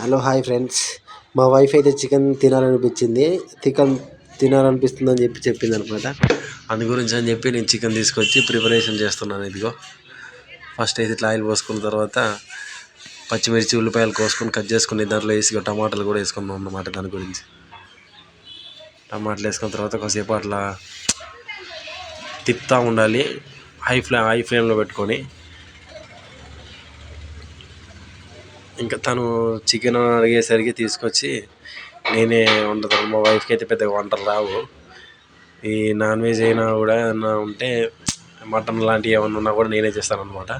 Hello hi friends. మా wife అయితే chicken తినాలనిపిస్తుందని చెప్పింది అనమాట. అందు గురించి అని చెప్పి నేను చికెన్ తీసుకొచ్చి ప్రిపరేషన్ చేస్తున్నాను. ఇదిగో ఫస్ట్ అయితే ఇట్లా ఆయిల్ పోసుకున్న తర్వాత పచ్చిమిర్చి ఉల్లిపాయలు కోసుకొని కట్ చేసుకుని దాంట్లో వేసి టమాటాలు కూడా వేసుకున్నాం అన్నమాట. దాని గురించి టమాటాలు వేసుకున్న తర్వాత కాసేపు అట్లా తిప్పుతూ ఉండాలి. హై ఫ్లేమ్లో పెట్టుకొని. ఇంకా తను చికెన్ అడిగేసరికి తీసుకొచ్చి నేనే వండుతాను. మా వైఫ్కి అయితే పెద్దగా వంటలు రావు. ఈ నాన్ వెజ్ అయినా కూడా ఏమన్నా ఉంటే మటన్ లాంటివి ఏమన్నా ఉన్నా కూడా నేనే చేస్తాను అనమాట.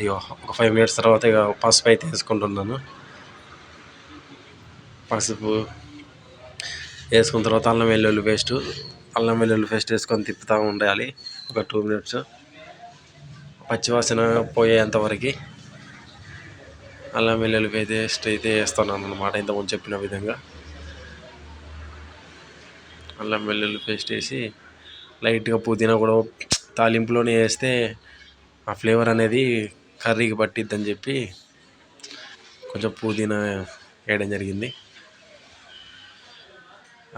ఇక ఒక 5 minutes తర్వాత ఇక పసుపు అయితే వేసుకుంటున్నాను. పసుపు వేసుకున్న తర్వాత అల్లం వెల్లుల్లి పేస్ట్ వేసుకొని తిప్పుతూ ఉండాలి ఒక 2 minutes. పచ్చివాసన పోయేంతవరకు అల్లం వెల్లుల్లి పేస్ట్ అయితే వేస్తున్నాను అనమాట. ఇంతకుముందు చెప్పిన విధంగా అల్లం వెల్లుల్లి పేస్ట్ వేసి లైట్గా పుదీనా కూడా తాలింపులోనే వేస్తే ఆ ఫ్లేవర్ అనేది కర్రీకి పట్టిద్దని చెప్పి కొంచెం పుదీనా వేయడం జరిగింది.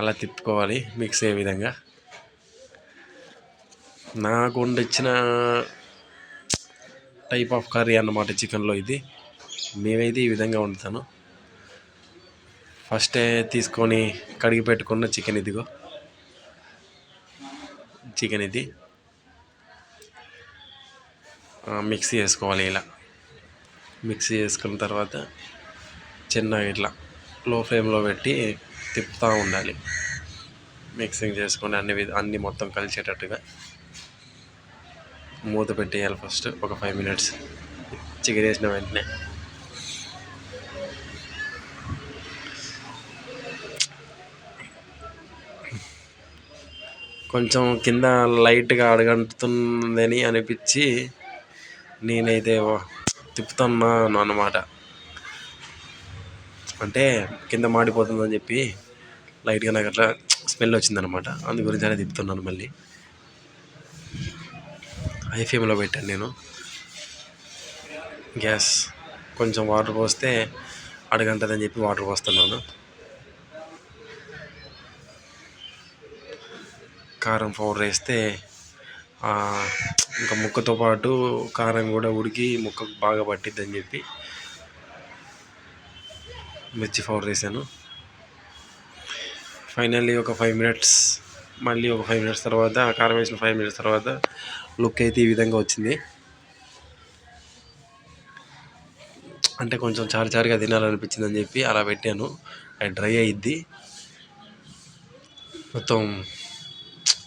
అలా తిప్పుకోవాలి మిక్స్ అయ్యే విధంగా. నాకు వండిచ్చిన టైప్ ఆఫ్ కర్రీ అన్నమాట చికెన్లో ఇది. మేమైతే ఈ విధంగా వండుతాను. ఫస్టే తీసుకొని కడిగి పెట్టుకున్న చికెన్ ఇది మిక్సీ వేసుకోవాలి. ఇలా మిక్సీ వేసుకున్న తర్వాత చిన్నగా ఇట్లా లో ఫ్లేమ్లో పెట్టి తిప్పుతూ ఉండాలి. మిక్సింగ్ చేసుకొని అన్ని మొత్తం కలిసేటట్టుగా మూత పెట్టేయాలి ఫస్ట్ ఒక 5 minutes. చికెన్ వేసిన వెంటనే కొంచెం కింద లైట్గా అడగంటుతుందని అనిపించి నేనైతే తిప్పుతున్నాను అన్నమాట. అంటే కింద మాడిపోతుందని చెప్పి లైట్గా నాకు అట్లా స్మెల్ వచ్చిందనమాట. అందు గురించి అనేది తిప్పుతున్నాను. మళ్ళీ హై ఫ్లేమ్లో పెట్టాను నేను గ్యాస్. కొంచెం వాటర్ పోస్తే అడగంటదని చెప్పి వాటర్ పోస్తున్నాను. కారం పౌడర్ వేస్తే ఇంకా ముక్కతో పాటు కారం కూడా ఉడికి ముక్కకు బాగా పట్టిద్దని చెప్పి మిర్చి పౌడర్ వేసాను. ఫైనల్లీ ఒక 5 minutes, మళ్ళీ ఒక 5 minutes తర్వాత కారం వేసిన 5 minutes తర్వాత లుక్ అయితే ఈ విధంగా వచ్చింది. అంటే కొంచెం చారుగా తినాలనిపించింది అని చెప్పి అలా పెట్టాను. అది డ్రై అయ్యిద్ది, మొత్తం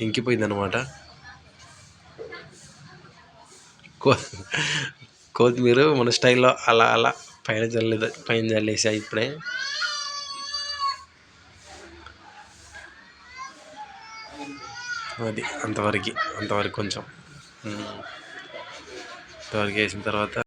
ఇంకిపోయింది అనమాట. కొత్తిమీర మన స్టైల్లో అలా పైన చల్లేసా ఇప్పుడే. అది అంతవరకు కొంచెం అంతవరకు వేసిన తర్వాత